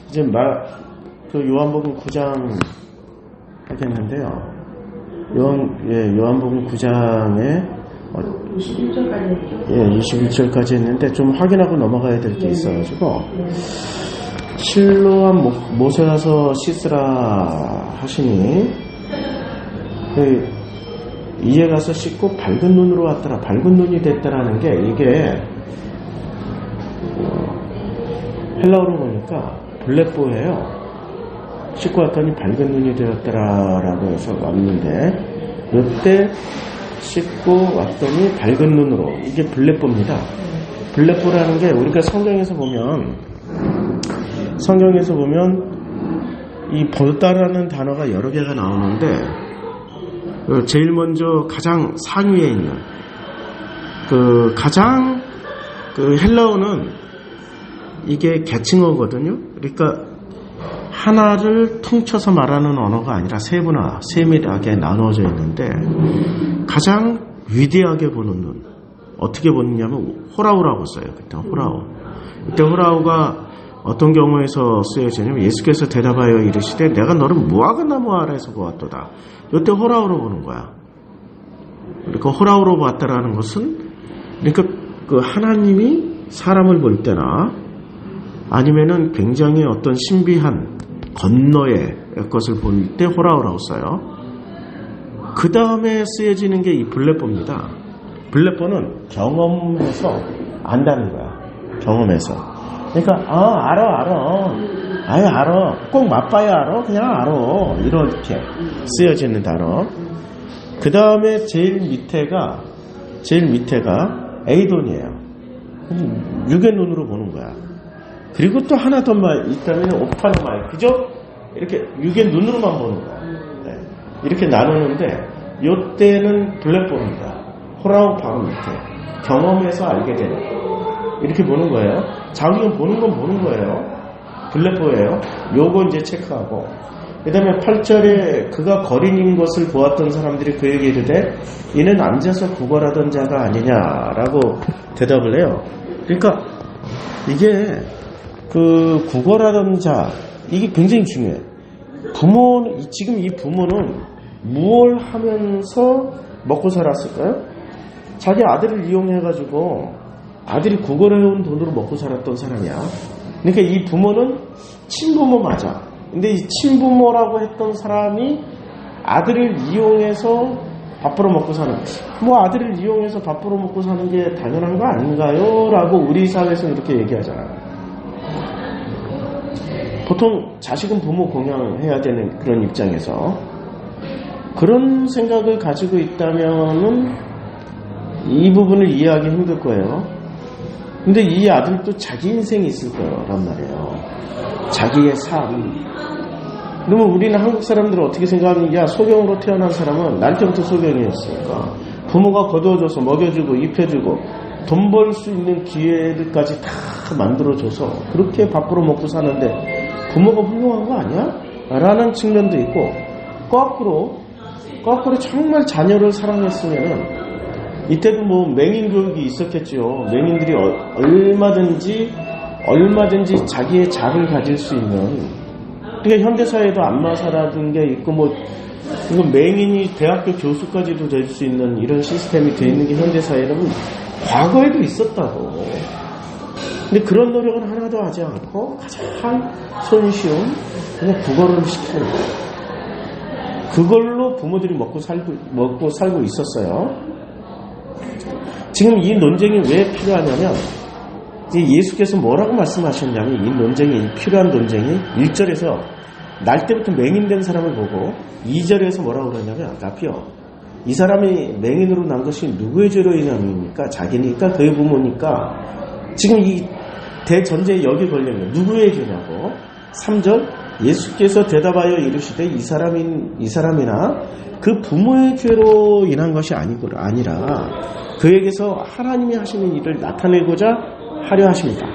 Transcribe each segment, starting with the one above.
이제 요한복음 9장 하겠는데요. 요한복음 9장에 21절까지 했죠? 21절까지 했는데 좀 확인하고 넘어가야 될 게 있어가지고 실로암 못에 가서 씻으라 하시니 이에 가서 씻고 밝은 눈으로 왔더라. 밝은 눈이 됐다라는 게 이게 헬라어로 보니까 블레뽀예요. 씻고 왔더니 밝은 눈이 되었더라라고 해서 왔는데 이때 씻고 왔더니 밝은 눈으로 이게 블레뽀입니다. 블레뽀라는 게 우리가 성경에서 보면 이 보다라는 단어가 여러 개가 나오는데 제일 먼저 가장 상위에 있는 가장 헬라어는 이게 계층어거든요. 그러니까 하나를 퉁쳐서 말하는 언어가 아니라 세분화, 세밀하게 나눠져 있는데 가장 위대하게 보는 눈. 어떻게 보느냐면 호라우라고 써요. 그때 호라우. 이때 호라우가 어떤 경우에서 쓰여지냐면 예수께서 대답하여 이르시되 내가 너를 무화과 나무 아래에서 보았도다. 이때 호라우로 보는 거야. 그러니까 호라우로 봤다라는 것은 그러니까 하나님이 사람을 볼 때나 아니면은 굉장히 어떤 신비한 건너의 것을 볼 때 호라우라고 써요. 그 다음에 쓰여지는 게 이 블레뽀입니다. 블레뽀는 경험해서 안다는 거야. 경험해서. 그러니까 알아. 꼭 맛봐야 알아. 그냥 알아. 이렇게 쓰여지는 단어. 그 다음에 제일 밑에가 에이돈이에요. 육의 눈으로 보는 거야. 그리고 또 하나 더 있다면 오파노마이. 그죠? 이렇게 육의 눈으로만 보는 거야. 네. 이렇게 나누는데 요때는 블레뽀입니다. 호라우 바로 밑에. 경험해서 알게 되는 이렇게 보는 거예요. 자기가 보는 건 보는 거예요. 블레뽀예요. 요거 이제 체크하고 그 다음에 8절에 그가 거린인 것을 보았던 사람들이 그에게 이르되 이는 앉아서 구걸하던 자가 아니냐라고 대답을 해요. 그러니까 이게 구걸하던 자 이게 굉장히 중요해. 지금 이 부모는 무엇을 하면서 먹고 살았을까요? 자기 아들을 이용해가지고 아들이 구걸해온 돈으로 먹고 살았던 사람이야. 그러니까 이 부모는 친부모 맞아. 근데 이 친부모라고 했던 사람이 아들을 이용해서 밥 벌어 먹고 사는 아들을 이용해서 밥 벌어 먹고 사는 게 당연한 거 아닌가요? 라고 우리 사회에서는 이렇게 얘기하잖아요. 보통 자식은 부모 공양해야 되는 그런 입장에서 그런 생각을 가지고 있다면은 이 부분을 이해하기 힘들 거예요. 근데 이 아들도 자기 인생이 있을 거란 말이에요. 자기의 삶. 그러면 우리는 한국 사람들은 어떻게 생각하는 게 소경으로 태어난 사람은 날 때부터 소경이었으니까 부모가 거두어줘서 먹여주고 입혀주고 돈 벌 수 있는 기회들까지 다 만들어줘서 그렇게 밥 벌어 먹고 사는데 부모가 훌륭한 거 아니야? 라는 측면도 있고 거꾸로 정말 자녀를 사랑했으면은 이때도 맹인 교육이 있었겠죠. 맹인들이 얼마든지 자기의 자를 가질 수 있는. 그러니까 현대사회에도 안마사라는 게 있고 이거 맹인이 대학교 교수까지도 될 수 있는 이런 시스템이 되어 있는 게 현대사회는 과거에도 있었다고. 근데 그런 노력은 하나도 하지 않고 가장 손쉬운 그냥 국어를 시키는 거예요. 그걸로 부모들이 먹고 살고 있었어요. 지금 이 논쟁이 왜 필요하냐면 예수께서 뭐라고 말씀하셨냐면 이 논쟁이 필요한 논쟁이 1절에서 날 때부터 맹인된 사람을 보고 2절에서 뭐라고 그러냐면 아가피요. 이 사람이 맹인으로 난 것이 누구의 죄로 인함입니까? 자기니까 그의 부모니까. 지금 이 대전제에 여기 걸려있는 누구의 죄냐고. 3절 예수께서 대답하여 이르시되 이 사람이나 그 부모의 죄로 인한 것이 아니라 그에게서 하나님이 하시는 일을 나타내고자 하려 하십니다.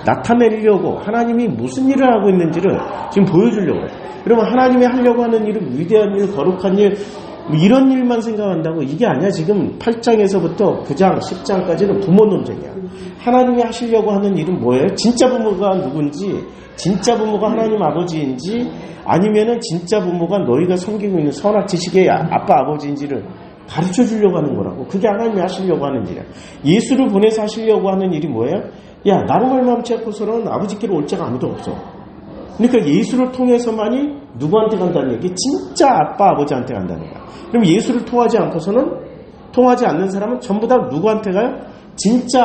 나타내려고 하나님이 무슨 일을 하고 있는지를 지금 보여주려고 해요. 그러면 하나님이 하려고 하는 일은 위대한 일, 거룩한 일, 뭐 이런 일만 생각한다고 이게 아니야. 지금 8장에서부터 9장, 10장까지는 부모 논쟁이야. 하나님이 하시려고 하는 일은 뭐예요? 진짜 부모가 누군지, 진짜 부모가 하나님 아버지인지, 아니면은 진짜 부모가 너희가 섬기고 있는 선악 지식의 아빠 아버지인지를 가르쳐 주려고 하는 거라고. 그게 하나님이 하시려고 하는 일이야. 예수를 보내서 하시려고 하는 일이 뭐예요? 야, 나로 말미암지 않고서는 아버지께로 올 자가 아무도 없어. 그러니까 예수를 통해서만이 누구한테 간다는 얘기? 진짜 아빠 아버지한테 간다는 거야. 그럼 예수를 통하지 않는 사람은 전부 다 누구한테 가요? 진짜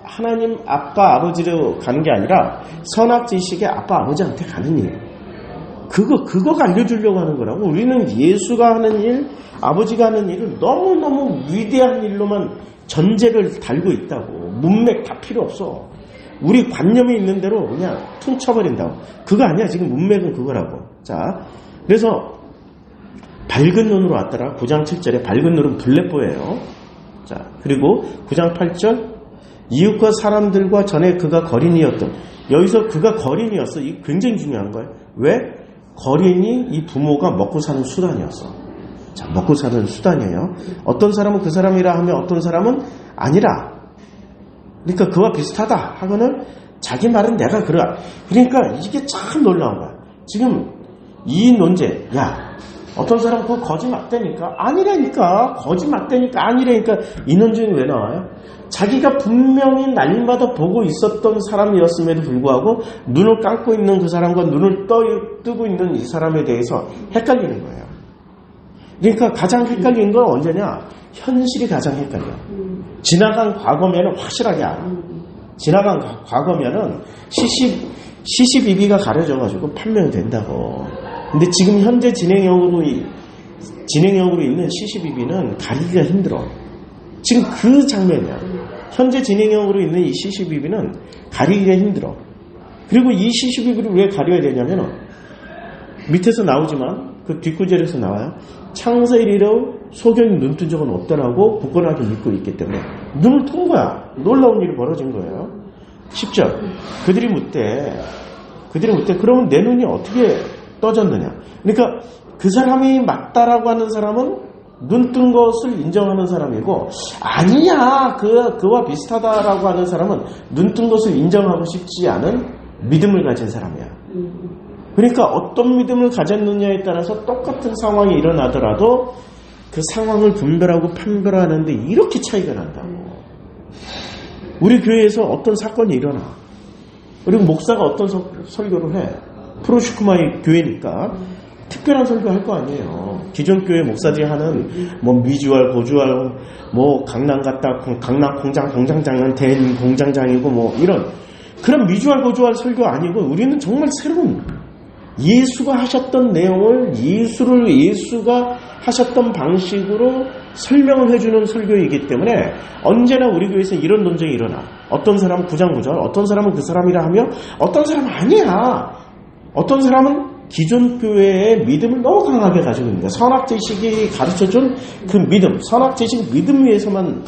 하나님 아빠 아버지로 가는 게 아니라 선악지식의 아빠 아버지한테 가는 일. 그거가 알려주려고 하는 거라고. 우리는 예수가 하는 일, 아버지가 하는 일을 너무너무 위대한 일로만 전제를 달고 있다고. 문맥 다 필요 없어. 우리 관념이 있는 대로 그냥 퉁쳐버린다고. 그거 아니야. 지금 문맥은 그거라고. 자, 그래서 밝은 눈으로 왔더라. 9장 7절에 밝은 눈은 블레뽀예요. 자, 그리고 9장 8절 이웃과 사람들과 전에 그가 거린이었던. 여기서 그가 거린이었어. 이게 굉장히 중요한 거예요. 왜? 거린이 이 부모가 먹고 사는 수단이었어. 자, 먹고 사는 수단이에요. 어떤 사람은 그 사람이라 하면 어떤 사람은 아니라. 그러니까 그와 비슷하다 하고는 자기 말은 내가 그러하. 그러니까 이게 참 놀라운 거야. 지금 이 논제, 야, 어떤 사람은 그거 거짓 맞다니까 아니라니까, 거짓 맞다니까 아니라니까. 이 논쟁이 왜 나와요? 자기가 분명히 날마다 보고 있었던 사람이었음에도 불구하고 눈을 감고 있는 그 사람과 눈을 뜨고 있는 이 사람에 대해서 헷갈리는 거예요. 그러니까 가장 헷갈리는 건 언제냐? 현실이 가장 헷갈려. 지나간 과거면은 확실하게 알아. 지나간 과거면은 시시비비가 가려져가지고 판명이 된다고. 근데 지금 현재 진행형으로 있는 시시비비는 가리기가 힘들어. 지금 그 장면이야. 현재 진행형으로 있는 이 시시비비는 가리기가 힘들어. 그리고 이 시시비비를 왜 가려야 되냐면은 밑에서 나오지만 그 뒷구절에서 나와요. 창세 이래로 소경이 눈뜬 적은 없다라고 굳건하게 믿고 있기 때문에 눈을 튼 거야. 놀라운 일이 벌어진 거예요. 10절 그들이 묻되 그러면 내 눈이 어떻게 떠졌느냐. 그러니까 그 사람이 맞다라고 하는 사람은 눈 뜬 것을 인정하는 사람이고, 아니야 그와 비슷하다라고 하는 사람은 눈 뜬 것을 인정하고 싶지 않은 믿음을 가진 사람이야. 그러니까 어떤 믿음을 가졌느냐에 따라서 똑같은 상황이 일어나더라도 그 상황을 분별하고 판별하는데 이렇게 차이가 난다고. 우리 교회에서 어떤 사건이 일어나. 그리고 목사가 어떤 설교를 해. 프로시쿠마의 교회니까 특별한 설교할 거 아니에요. 기존 교회 목사들이 하는 뭐 미주알, 고주알, 뭐 강남 갔다 강남 공장장은 된 공장장이고 뭐 이런 그런 미주알, 고주알 설교 아니고 우리는 정말 새로운 예수가 하셨던 내용을 예수가 하셨던 방식으로 설명을 해주는 설교이기 때문에 언제나 우리 교회에서 이런 논쟁이 일어나. 어떤 사람은 구장구절, 어떤 사람은 그 사람이라 하며 어떤 사람은 아니야. 어떤 사람은 기존 교회의 믿음을 너무 강하게 가지고 있는 거야. 선악지식이 가르쳐준 그 믿음, 선악지식이 믿음 위에서만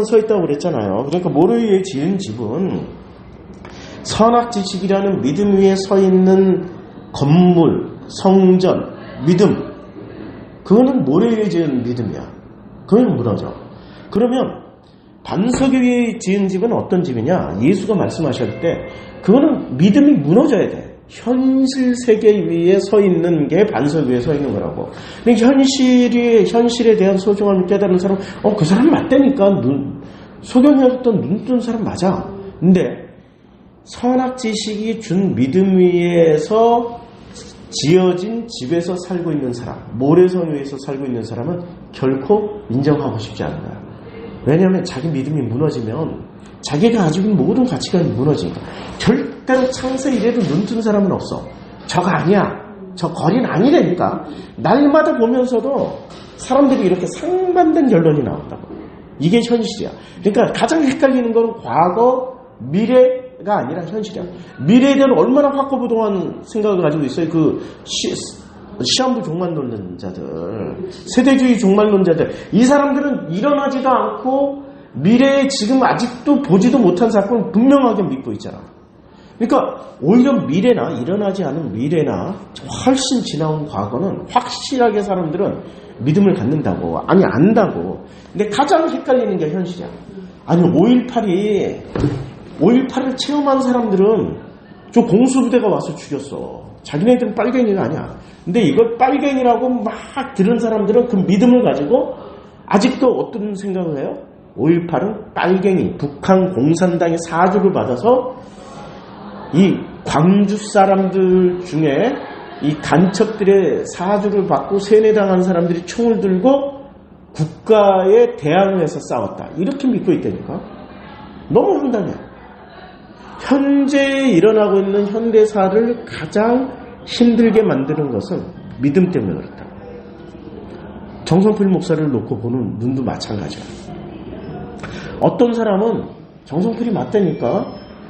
서 있다고 그랬잖아요. 그러니까 모래 위에 지은 집은 선악지식이라는 믿음 위에 서 있는 건물, 성전, 믿음, 그거는 모래 위에 지은 믿음이야. 그건 무너져. 그러면 반석 위에 지은 집은 어떤 집이냐? 예수가 말씀하실 때 그거는 믿음이 무너져야 돼. 현실 세계 위에 서 있는 게 반석 위에 서 있는 거라고. 근데 현실에 대한 소중함을 깨달은 사람, 그 사람이 맞다니까. 소경이었던 눈 뜬 사람 맞아. 근데 선악지식이 준 믿음 위에서 지어진 집에서 살고 있는 사람, 모래성 위에서 살고 있는 사람은 결코 인정하고 싶지 않은 거야. 왜냐하면 자기 믿음이 무너지면 자기가 가지고 있는 모든 가치관이 무너지니까. 절대로 창세 이래도 눈 뜬 사람은 없어. 저거 아니야. 저 거린 아니라니까. 날마다 보면서도 사람들이 이렇게 상반된 결론이 나온다고. 이게 현실이야. 그러니까 가장 헷갈리는 건 과거, 미래가 아니라 현실이야. 미래에 대한 얼마나 확고부동한 생각을 가지고 있어요. 그 시한부 종말론자들, 세대주의 종말론자들. 이 사람들은 일어나지도 않고 미래에 지금 아직도 보지도 못한 사건을 분명하게 믿고 있잖아. 그러니까 오히려 미래나 일어나지 않은 미래나 훨씬 지나온 과거는 확실하게 사람들은 믿음을 갖는다고, 아니 안다고. 근데 가장 헷갈리는 게 현실이야. 아니 5.18을 체험한 사람들은 저 공수부대가 와서 죽였어. 자기네들은 빨갱이가 아니야. 근데 이걸 빨갱이라고 막 들은 사람들은 그 믿음을 가지고 아직도 어떤 생각을 해요? 5.18은 빨갱이, 북한 공산당의 사주를 받아서 이 광주 사람들 중에 이 간첩들의 사주를 받고 세뇌당한 사람들이 총을 들고 국가에 대항을 해서 싸웠다. 이렇게 믿고 있다니까. 너무 황당해. 현재 일어나고 있는 현대사를 가장 힘들게 만드는 것은 믿음 때문에 그렇다. 정성필 목사를 놓고 보는 눈도 마찬가지야. 어떤 사람은 정성필이 맞다니까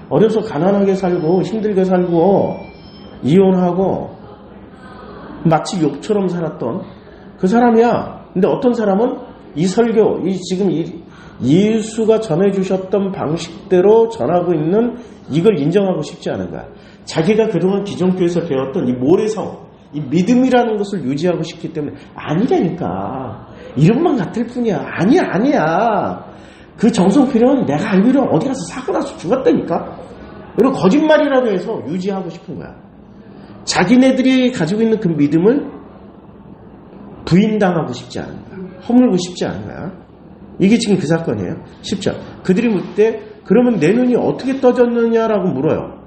어려서 가난하게 살고 힘들게 살고 이혼하고 마치 욕처럼 살았던 그 사람이야. 근데 어떤 사람은 이 설교, 지금 예수가 전해주셨던 방식대로 전하고 있는 이걸 인정하고 싶지 않은 거야. 자기가 그동안 기존교회에서 배웠던 이 모래성, 이 믿음이라는 것을 유지하고 싶기 때문에 아니라니까. 이름만 같을 뿐이야. 아니야. 그 정성필은 내가 알기로는 어디 가서 사고 나서 죽었다니까. 그리고 거짓말이라도 해서 유지하고 싶은 거야. 자기네들이 가지고 있는 그 믿음을 부인당하고 싶지 않은 거야. 허물고 싶지 않은 거야. 이게 지금 그 사건이에요. 10절. 그들이 묻되 그러면 내 눈이 어떻게 떠졌느냐라고 물어요.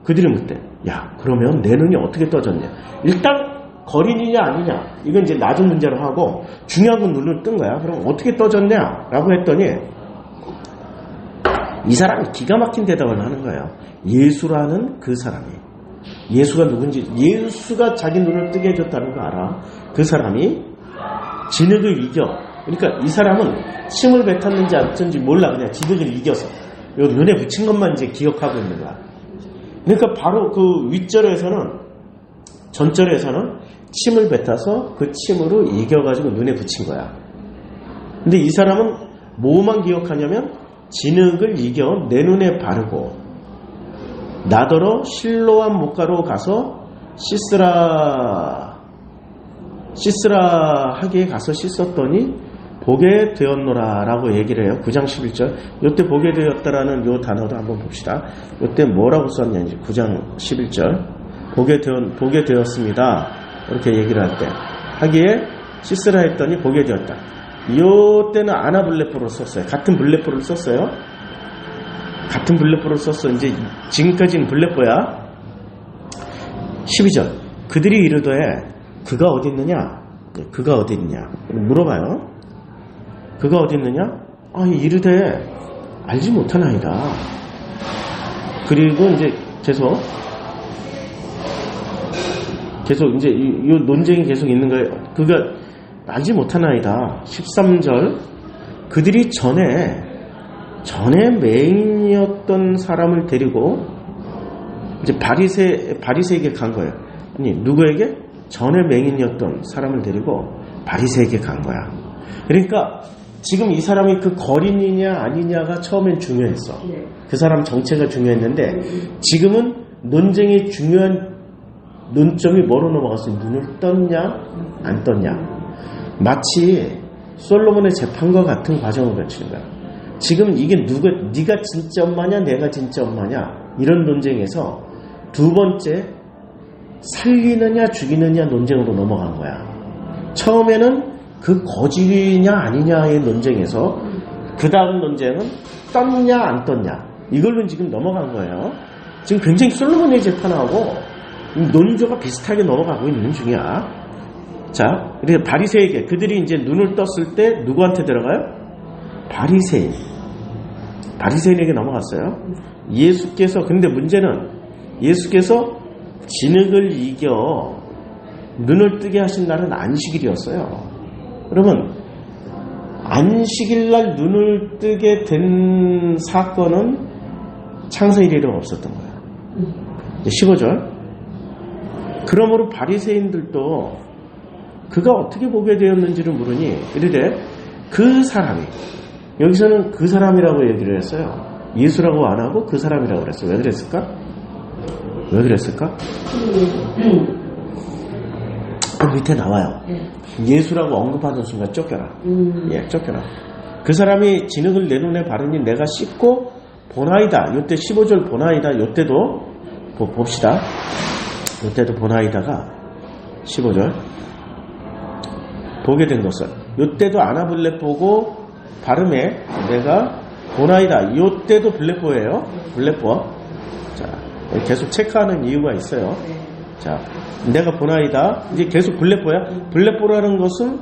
그들이 묻되 야 그러면 내 눈이 어떻게 떠졌냐. 일단 거린이냐 아니냐 이건 이제 낮은 문제로 하고 중요한 건 눈을 뜬 거야. 그럼 어떻게 떠졌냐라고 했더니 이 사람이 기가 막힌 대답을 하는 거예요. 예수라는 그 사람이, 예수가 누군지, 예수가 자기 눈을 뜨게 해줬다는 거 알아. 그 사람이 진흙을 이겨. 그러니까 이 사람은 침을 뱉었는지 어쩐지 몰라. 그냥 진흙을 이겨서 요 눈에 붙인 것만 이제 기억하고 있는 거야. 그러니까 바로 그 윗절에서는, 전절에서는 침을 뱉어서 그 침으로 이겨가지고 눈에 붙인 거야. 근데 이 사람은 뭐만 기억하냐면 진흙을 이겨 내 눈에 바르고 나더러 실로암 목가로 가서 씻으라 하기에 가서 씻었더니 보게 되었노라 라고 얘기를 해요. 9장 11절. 요때 보게 되었다라는 요 단어도 한번 봅시다. 요때 뭐라고 썼냐지. 9장 11절. 보게 되었습니다. 이렇게 얘기를 할 때. 하기에 씻으라 했더니 보게 되었다. 요때는 아나블레포를 썼어요. 같은 블레포를 썼어요. 같은 블레포를 썼어. 이제 지금까지는 블레포야. 12절. 그들이 이르되 그가 어디 있느냐? 그가 어디 있냐? 물어봐요. 그가 어디 있느냐? 이르되 알지 못하나이다. 그리고 이제 계속 이제 이 논쟁이 계속 있는 거예요. 그가 알지 못하나이다. 13절. 그들이 전에 맹인이었던 사람을 데리고 이제 바리새에게 간 거예요. 아니 누구에게? 전에 맹인이었던 사람을 데리고 바리새에게 간 거야. 그러니까 지금 이 사람이 그 거린이냐 아니냐가 처음엔 중요했어. 그 사람 정체가 중요했는데 지금은 논쟁의 중요한 논점이 뭐로 넘어갔어요? 눈을 떴냐 안 떴냐. 마치 솔로몬의 재판과 같은 과정을 거치는 거야. 지금 이게 네가 진짜 엄마냐 내가 진짜 엄마냐 이런 논쟁에서 두 번째 살리느냐 죽이느냐 논쟁으로 넘어간 거야. 처음에는 그 거지냐 아니냐의 논쟁에서 그 다음 논쟁은 떴냐 안 떴냐 이걸로 지금 넘어간 거예요. 지금 굉장히 솔로몬의 재판하고 논조가 비슷하게 넘어가고 있는 중이야. 자, 그래서 바리새에게 그들이 이제 눈을 떴을 때 누구한테 들어가요? 바리새인에게 넘어갔어요. 예수께서 근데 문제는 예수께서 진흙을 이겨 눈을 뜨게 하신 날은 안식일이었어요. 그러면 안식일날 눈을 뜨게 된 사건은 창세일 이래로 없었던 거예요. 15절. 그러므로 바리새인들도 그가 어떻게 보게 되었는지를 물으니 이르되 그 사람이, 여기서는 그 사람이라고 얘기를 했어요. 예수라고 안 하고 그 사람이라고 그랬어요. 왜 그랬을까? 왜 그랬을까? 그 밑에 나와요. 예수라고 언급하는 순간 쫓겨나. 예, 쫓겨나. 그 사람이 진흙을 내 눈에 바르니 내가 씻고 보나이다. 요때 15절 보나이다. 요때도 봅시다. 요때도 보나이다가 15절 보게 된 것을 요때도 아나블레 보고 발음에 내가 보나이다. 요때도 블레포예요. 블레포. 자, 계속 체크하는 이유가 있어요. 자, 내가 보나이다. 이제 계속 블레포야. 블레포라는 것은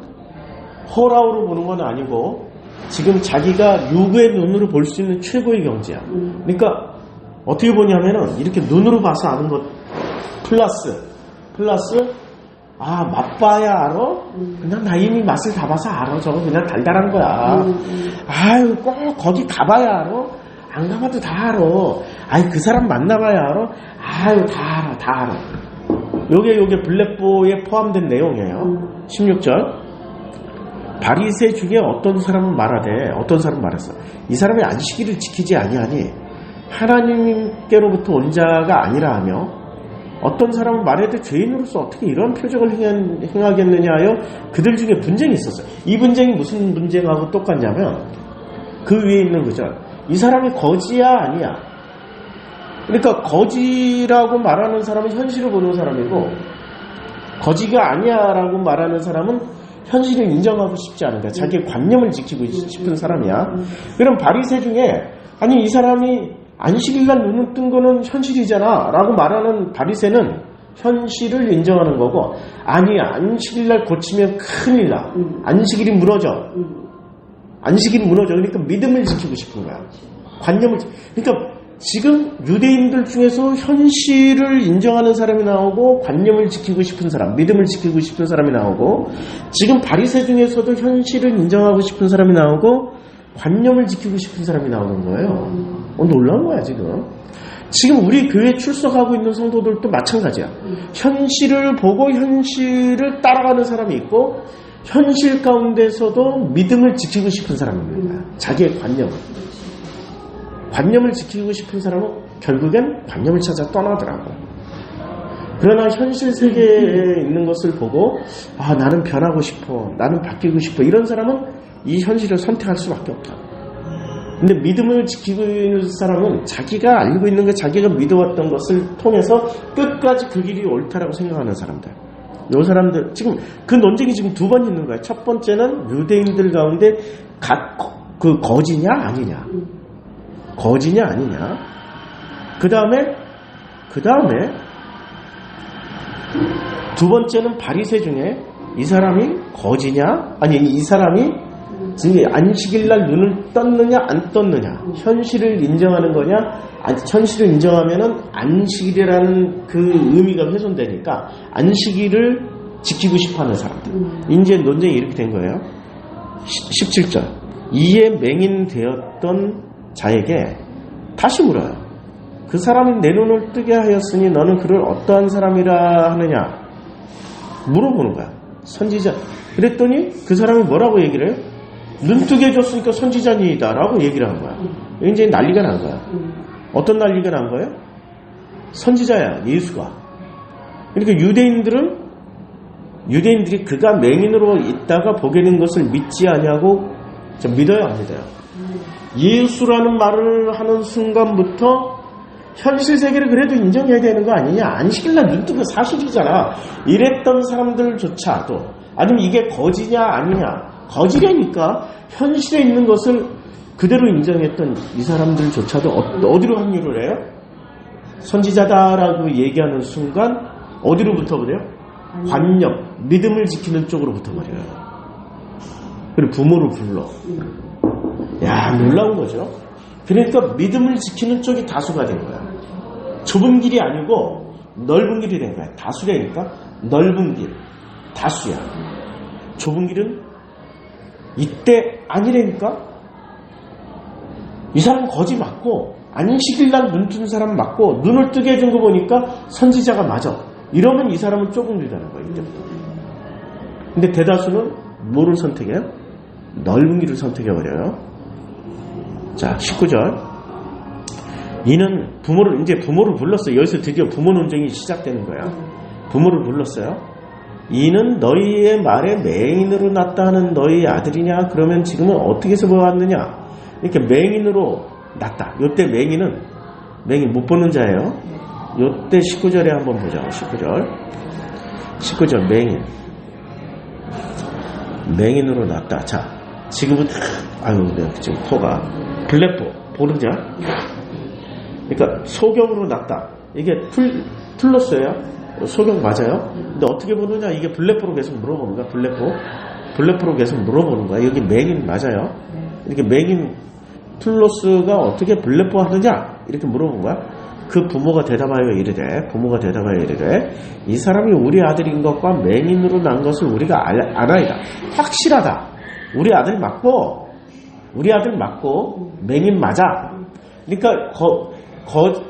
허라우로 보는 건 아니고 지금 자기가 육의 눈으로 볼 수 있는 최고의 경지야. 그러니까 어떻게 보냐면은 이렇게 눈으로 봐서 아는 것 플러스 맛봐야 알아? 그냥 나 이미 맛을 다 봐서 알아. 저거 그냥 달달한 거야. 아유 꼭 거기 가봐야 알아? 안 가봐도 다 알아. 아이 그 사람 만나봐야 알아? 아유 다 알아. 요게 블레포에 포함된 내용이에요. 16절 바리새 중에 어떤 사람은 말했어. 이 사람이 안식일을 지키지 아니하니 하나님께로부터 온 자가 아니라 하며 어떤 사람은 말해도 죄인으로서 어떻게 이런 표적을 행하겠느냐 하여 그들 중에 분쟁이 있었어요. 이 분쟁이 무슨 분쟁하고 똑같냐면 그 위에 있는 거죠. 이 사람이 거지야 아니야. 그러니까 거지라고 말하는 사람은 현실을 보는 사람이고 거지가 아니야라고 말하는 사람은 현실을 인정하고 싶지 않은 거야. 자기의 관념을 지키고 싶은 사람이야. 그럼 바리새 중에 아니 이 사람이 안식일날 눈을 뜬 거는 현실이잖아 라고 말하는 바리새는 현실을 인정하는 거고 아니야 안식일날 고치면 큰일 나. 안식일이 무너져. 그러니까 믿음을 지키고 싶은 거야. 관념을 그러니까 지금 유대인들 중에서 현실을 인정하는 사람이 나오고 관념을 지키고 싶은 사람, 믿음을 지키고 싶은 사람이 나오고 지금 바리새 중에서도 현실을 인정하고 싶은 사람이 나오고 관념을 지키고 싶은 사람이 나오는 거예요. 놀라운 거야 지금 우리 교회에 출석하고 있는 성도들도 마찬가지야. 현실을 보고 현실을 따라가는 사람이 있고 현실 가운데서도 믿음을 지키고 싶은 사람이 있는 거야. 자기의 관념을 지키고 싶은 사람은 결국엔 관념을 찾아 떠나더라고. 그러나 현실 세계에 있는 것을 보고 나는 변하고 싶어, 나는 바뀌고 싶어 이런 사람은 이 현실을 선택할 수밖에 없다. 근데 믿음을 지키고 있는 사람은 자기가 알고 있는 것, 자기가 믿어왔던 것을 통해서 끝까지 그 길이 옳다라고 생각하는 사람들. 이 사람들 지금 그 논쟁이 지금 두 번 있는 거야. 첫 번째는 유대인들 가운데 그 거지냐 아니냐. 그 다음에 두 번째는 바리새 중에 이 사람이 거지냐 아니 이 사람이 안식일날 눈을 떴느냐 안 떴느냐 현실을 인정하는 거냐 현실을 인정하면은 안식일이라는 그 의미가 훼손되니까 안식일을 지키고 싶어하는 사람들 이제 논쟁이 이렇게 된 거예요. 17절 이에 맹인되었던 자에게 다시 물어요. 그 사람이 내 눈을 뜨게 하였으니 너는 그를 어떠한 사람이라 하느냐 물어보는 거야. 선지자. 그랬더니 그 사람이 뭐라고 얘기를 해요? 눈 뜨게 해줬으니까 선지자니다 라고 얘기를 한 거야. 이제 난리가 난 거야. 어떤 난리가 난 거예요? 선지자야 예수가. 그러니까 유대인들이 그가 맹인으로 있다가 보게 된 것을 믿지 아니하고 믿어요 안 믿어요? 예수라는 말을 하는 순간부터 현실 세계를 그래도 인정해야 되는 거 아니냐. 안식일날 눈 뜨고 사실이잖아. 이랬던 사람들조차도 아니면 이게 거지냐 아니냐. 거지라니까 현실에 있는 것을 그대로 인정했던 이 사람들조차도 어디로 합류를 해요? 선지자다라고 얘기하는 순간 어디로 붙어버려요? 관념, 믿음을 지키는 쪽으로 붙어버려요. 그리고 부모를 불러. 야, 놀라운 거죠. 그러니까 믿음을 지키는 쪽이 다수가 된 거야. 좁은 길이 아니고 넓은 길이 된 거야. 다수라니까 넓은 길, 다수야. 좁은 길은 이때 아니라니까. 이 사람 거지 맞고 안식일날 눈 뜬 사람 맞고 눈을 뜨게 해준 거 보니까 선지자가 맞아. 이러면 이 사람은 좁은 길이라는 거야. 이때부터. 근데 대다수는 뭐를 선택해요? 넓은 길을 선택해버려요. 자, 19절. 이는 이제 부모를 불렀어요. 여기서 드디어 부모 논쟁이 시작되는 거야. 부모를 불렀어요. 이는 너희의 말에 맹인으로 낳다 하는 너희 아들이냐? 그러면 지금은 어떻게 해서 보았느냐? 이렇게 맹인으로 낳다. 요때 맹인 못 보는 자예요. 요때 19절에 한번 보자. 19절 맹인으로 낳다. 자, 지금은 내가 지금 코가 블랙포 모르냐? 그러니까 소경으로 낳다. 이게 틀렸어요. 소경 맞아요? 근데 어떻게 보느냐? 이게 블랙포로 계속 물어보는 거야. 블랙포로 계속 물어보는 거야. 여기 맹인 맞아요? 이렇게 맹인 툴로스가 어떻게 블랙포 하느냐? 이렇게 물어본 거야. 그 부모가 대답하여 이르되 이 사람이 우리 아들인 것과 맹인으로 난 것을 우리가 아나이다. 확실하다. 우리 아들 맞고 맹인 맞아. 그러니까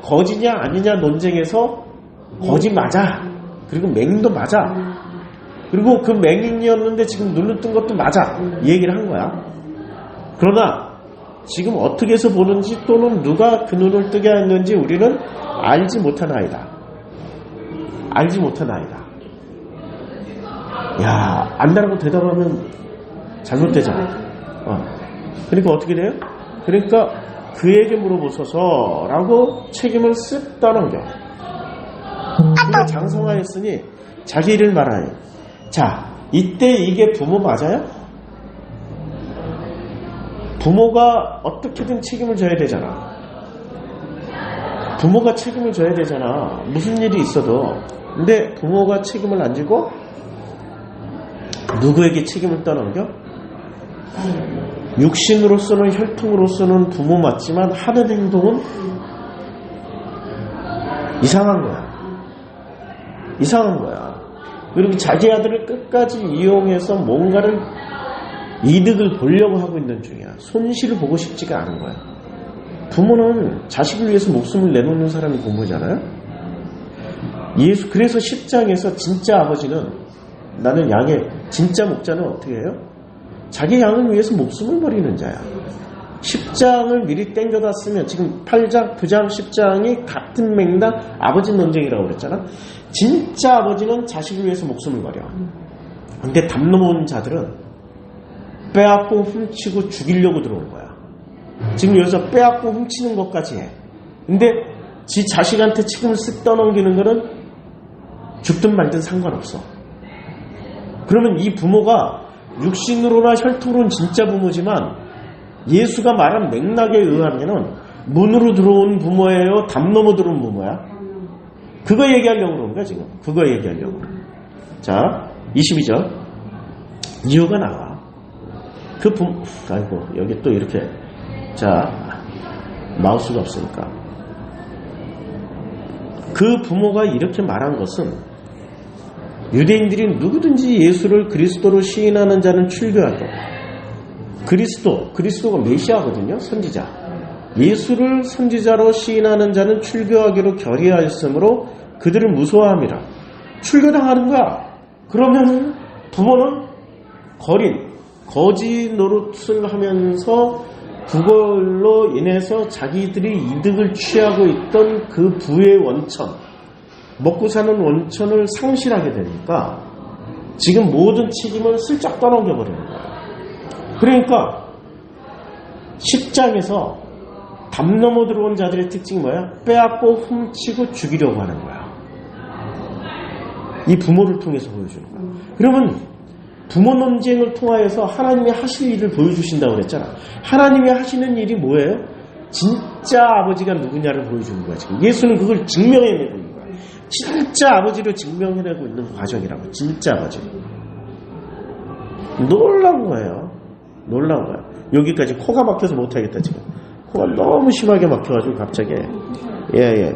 거지냐 아니냐 논쟁에서 거지 맞아. 그리고 맹인도 맞아. 그리고 그 맹인이었는데 지금 눈을 뜬 것도 맞아. 이 얘기를 한 거야. 그러나 지금 어떻게 해서 보는지 또는 누가 그 눈을 뜨게 했는지 우리는 알지 못하나이다. 야, 안다라고 대답하면 잘못되잖아. 그러니까 어떻게 돼요? 그러니까 그에게 물어보소서라고 책임을 쓱 떠넘겨. 그가 장성하였으니 자기 일을 말하여. 자, 이때 이게 부모 맞아요? 부모가 어떻게든 책임을 져야 되잖아. 무슨 일이 있어도. 근데 부모가 책임을 안 지고 누구에게 책임을 떠넘겨? 육신으로서는 혈통으로서는 부모 맞지만 하는 행동은 이상한 거야. 그리고 자기 아들을 끝까지 이용해서 뭔가를 이득을 보려고 하고 있는 중이야. 손실을 보고 싶지가 않은 거야. 부모는 자식을 위해서 목숨을 내놓는 사람이 부모잖아요. 그래서 10장에서 진짜 아버지는, 나는 양의 진짜 목자는 어떻게 해요? 자기 양을 위해서 목숨을 버리는 자야. 10장을 미리 땡겨다 쓰면 지금 8장, 9장, 10장이 같은 맥락 아버지 논쟁이라고 그랬잖아. 진짜 아버지는 자식을 위해서 목숨을 버려. 근데 담 넘어온 자들은 빼앗고 훔치고 죽이려고 들어온 거야. 지금 여기서 빼앗고 훔치는 것까지 해. 근데 지 자식한테 책임을 쓱 떠넘기는 거는 죽든 말든 상관없어. 그러면 이 부모가 육신으로나 혈통으로는 진짜 부모지만 예수가 말한 맥락에 의하면은 문으로 들어온 부모예요? 담 넘어 들어온 부모야? 그거 얘기하려고 그러는 거야 지금. 그거 얘기하려고. 자, 22절 이유가 나와. 그 부모, 아이고 여기 또 이렇게, 자, 마우스가 없으니까. 그 부모가 이렇게 말한 것은 유대인들이 누구든지 예수를 그리스도로 시인하는 자는 출교하고, 그리스도가 메시아거든요. 선지자. 예수를 선지자로 시인하는 자는 출교하기로 결의하였으므로 그들을 무서워함이라. 출교당하는 거야. 그러면 부모는 거지 노릇을 하면서 그걸로 인해서 자기들이 이득을 취하고 있던 그 부의 원천, 먹고 사는 원천을 상실하게 되니까 지금 모든 책임을 슬쩍 떠넘겨버리는 거예요. 그러니까 10장에서 담 넘어 들어온 자들의 특징이 뭐야? 빼앗고 훔치고 죽이려고 하는 거야. 이 부모를 통해서 보여주는 거야. 그러면 부모 논쟁을 통하여서 하나님이 하실 일을 보여주신다고 그랬잖아. 하나님이 하시는 일이 뭐예요? 진짜 아버지가 누구냐를 보여주는 거야. 지금 예수는 그걸 증명해내고 있는 거야. 진짜 아버지로 증명해내고 있는 과정이라고. 진짜 아버지. 놀라운 거예요. 여기까지 코가 막혀서 못하겠다 지금. 코가 너무 심하게 막혀가지고 갑자기. 예.